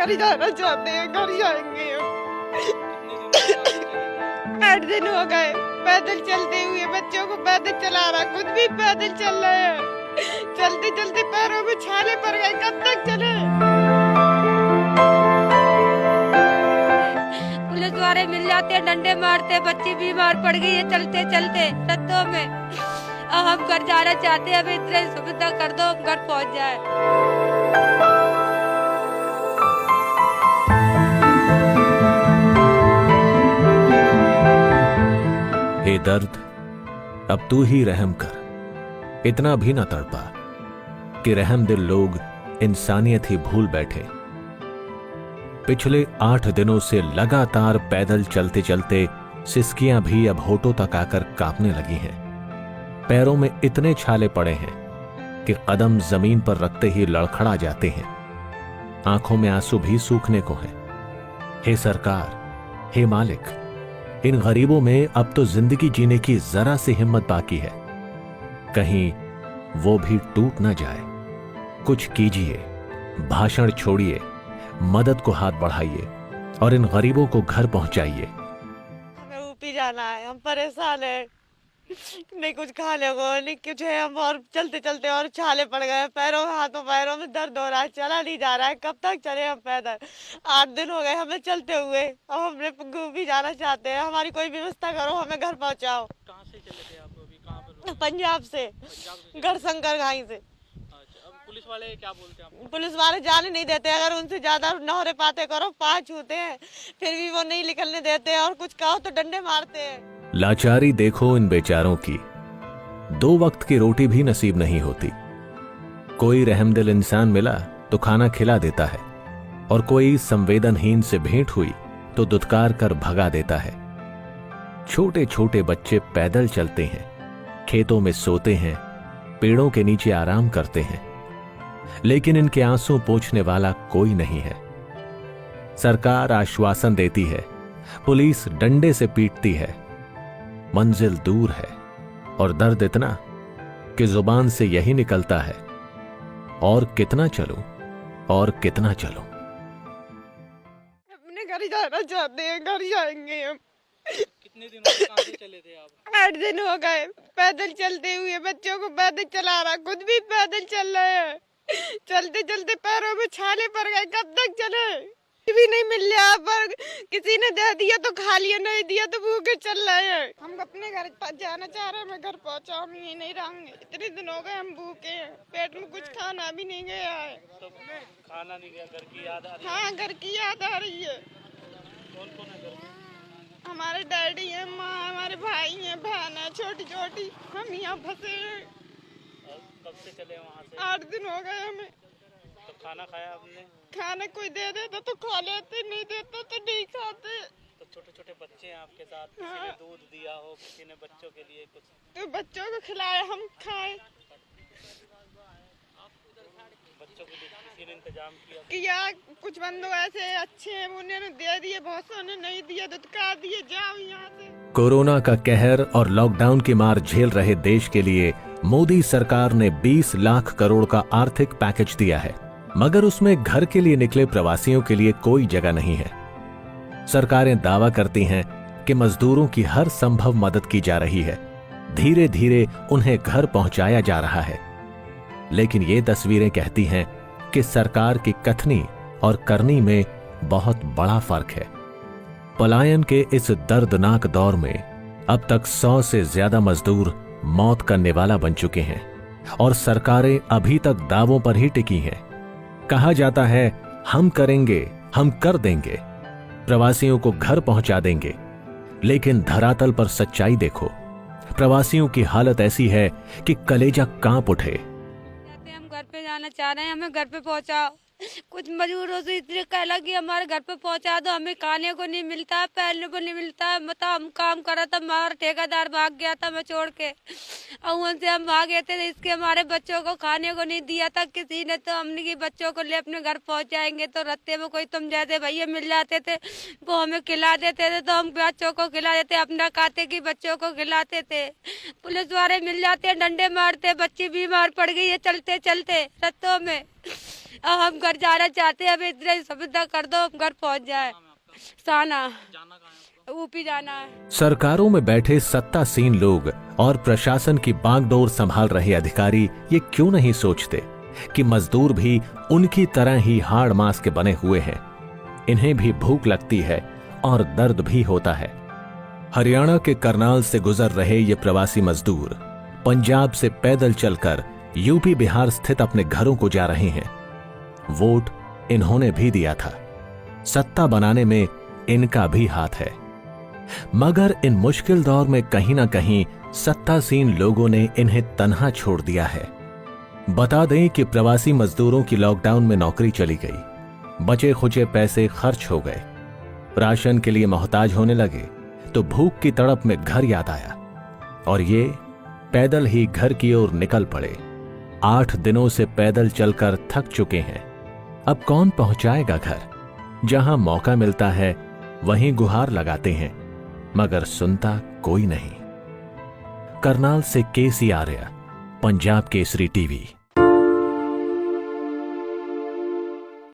घर जाना चाहते हैं, घर जाएंगे हम। 8 दिन हो गए पैदल चलते हुए, बच्चों को पैदल चला रहा, खुद भी पैदल चल रहे हैं। चलते चलते पैरों में छाले पड़ गए, कब तक चले। पुलिस वाले मिल जाते हैं, डंडे मारते, बच्ची बीमार पड़ गई है चलते चलते रस्तों में। अब हम घर जाना चाहते हैं, हमें इतनी सुविधा कर दो, हम घर पहुंच जाए। हे दर्द, अब तू ही रहम कर, इतना भी न तड़पा कि रहमदिल लोग इंसानियत ही भूल बैठे। पिछले 8 दिनों से लगातार पैदल चलते चलते सिसकियां भी अब होठों तक आकर कांपने लगी हैं। पैरों में इतने छाले पड़े हैं कि कदम जमीन पर रखते ही लड़खड़ा जाते हैं। आंखों में आंसू भी सूखने को हैं। हे सरकार, हे मालिक, इन गरीबों में अब तो जिंदगी जीने की जरा सी हिम्मत बाकी है, कहीं वो भी टूट ना जाए। कुछ कीजिए, भाषण छोड़िए, मदद को हाथ बढ़ाइए और इन गरीबों को घर पहुंचाइए। हमें ऊपी जाना है, हम परेशान हैं, नहीं कुछ खाने को नहीं कुछ है। हम और चलते चलते और छाले पड़ गए पैरों में, हाथों पैरों में दर्द हो रहा है, चला नहीं जा रहा है। कब तक चले हम पैदल? 8 दिन हो गए हमें चलते हुए, अब हमने भी जाना चाहते हैं। हमारी कोई व्यवस्था करो, हमें घर पहुंचाओ। कहाँ से चले थे आप? अभी कहाँ पर? पंजाब से, गढ़शंकर घाई से। अच्छा, अब पुलिस वाले क्या बोलते हैं आपको? पुलिस वाले जाने नहीं देते, अगर उनसे ज्यादा नौरे पाते करो 5 छूते हैं, फिर भी वो नहीं निकलने देते, और कुछ कहो तो डंडे मारते हैं। लाचारी देखो इन बेचारों की, 2 वक्त की रोटी भी नसीब नहीं होती। कोई रहमदिल इंसान मिला तो खाना खिला देता है, और कोई संवेदनहीन से भेंट हुई तो दुत्कार कर भगा देता है। छोटे छोटे बच्चे पैदल चलते हैं, खेतों में सोते हैं, पेड़ों के नीचे आराम करते हैं, लेकिन इनके आंसू पोंछने वाला कोई नहीं है। सरकार आश्वासन देती है, पुलिस डंडे से पीटती है, मंजिल दूर है और दर्द इतना कि जुबान से यही निकलता है, और कितना चलूं, और कितना चलूं। अपने घर जाना चाहते हैं, घर जाएंगे हम। कितने दिनों से कहाँ से चले थे आप? 8 दिन हो गए पैदल चलते हुए, बच्चों को पैदल चला रहा, खुद भी पैदल चल रहे हैं। चलते चलते पैरों में छाले पड़ गए, कब तक चले। भी नहीं मिल रहा, पर किसी ने दे दिया तो खा लिया, नहीं दिया तो भूखे चल रहे हैं। हम अपने घर जाना चाह रहे हैं, मैं घर पहुंचाओ, हम यहीं नहीं रहेंगे। इतने दिन हो गए हम भूखे हैं, पेट में कुछ खाना भी नहीं गया है। तो खाना नहीं गया, घर की याद आ रही है? हाँ, घर की याद आ रही है। कौन कौन है घर में? हमारे डैडी है, माँ, हमारे भाई हैं, बहन है छोटी छोटी, हम यहाँ फंसे हैं। और कब से चले वहाँ से? 8 दिन हो गए हमें। तो खाना खाया आपने? खाना कोई दे देता तो खा लेते, नहीं देता तो नहीं खाते। तो छोटे छोटे बच्चे हैं आपके साथ, किसी ने दूध दिया हो, किसी ने बच्चों के लिए कुछ? तो बच्चों को खिलाए, हम खाए। बच्चों के लिए किसी ने इंतजाम किया? किया, कुछ बंदो ऐसे अच्छे हैं, उन्होंने दे दिए, बहुत से ने नहीं दिया, दुत्कार दिए, जाओ यहाँ से। कोरोना का कहर और लॉकडाउन की मार झेल रहे देश के लिए मोदी सरकार ने 20 लाख करोड़ का आर्थिक पैकेज दिया है, मगर उसमें घर के लिए निकले प्रवासियों के लिए कोई जगह नहीं है। सरकारें दावा करती हैं कि मजदूरों की हर संभव मदद की जा रही है, धीरे धीरे उन्हें घर पहुंचाया जा रहा है, लेकिन ये तस्वीरें कहती हैं कि सरकार की कथनी और करनी में बहुत बड़ा फर्क है। पलायन के इस दर्दनाक दौर में अब तक 100 से ज्यादा मजदूर मौत का निवाला बन चुके हैं, और सरकारें अभी तक दावों पर ही टिकी हैं। कहा जाता है, हम करेंगे, हम कर देंगे, प्रवासियों को घर पहुंचा देंगे, लेकिन धरातल पर सच्चाई देखो। प्रवासियों की हालत ऐसी है कि कलेजा कांप उठे। हम घर पे जाना चाह रहे हैं, हमें घर पे पहुंचाओ। कुछ मजदूरों से इसलिए कहला कि हमारे घर पे पहुंचा दो, हमें खाने को नहीं मिलता है, पहनने को नहीं मिलता है। मतलब हम काम कर रहा था, हमारा ठेकेदार भाग गया था मैं छोड़ के, और उनसे हम भागे थे, इसके हमारे बच्चों को खाने को नहीं दिया था किसी ने। तो हमने की बच्चों को ले अपने घर पहुंच जाएंगे, तो रस्ते में कोई तुम जैसे भैया मिल जाते थे, वो हमें खिला देते थे, तो हम बच्चों को खिला देते, अपना खाते की बच्चों को खिलाते थे। पुलिस वाले मिल जाते, डंडे मारते, बच्ची बीमार पड़ गई है चलते चलते रस्तों में। अब हम घर जाना चाहते हैं, अब इतने सुविधा कर दो, हम घर पहुंच जाए। साना ऊपी जाना है। सरकारों में बैठे सत्तासीन लोग और प्रशासन की बागडोर संभाल रहे अधिकारी ये क्यों नहीं सोचते कि मजदूर भी उनकी तरह ही हाड़ मांस के बने हुए हैं। इन्हें भी भूख लगती है और दर्द भी होता है। हरियाणा के करनाल से गुजर रहे ये प्रवासी मजदूर पंजाब से पैदल चलकर यूपी बिहार स्थित अपने घरों को जा रहे हैं। वोट इन्होंने भी दिया था, सत्ता बनाने में इनका भी हाथ है, मगर इन मुश्किल दौर में कहीं ना कहीं सत्तासीन लोगों ने इन्हें तन्हा छोड़ दिया है। बता दें कि प्रवासी मजदूरों की लॉकडाउन में नौकरी चली गई, बचे खुचे पैसे खर्च हो गए, राशन के लिए मोहताज होने लगे तो भूख की तड़प में घर याद आया और ये पैदल ही घर की ओर निकल पड़े। 8 दिनों से पैदल चलकर थक चुके हैं। अब कौन पहुंचाएगा घर? जहां मौका मिलता है वहीं गुहार लगाते हैं, मगर सुनता कोई नहीं। करनाल से केसी आर्या, पंजाब केसरी टीवी।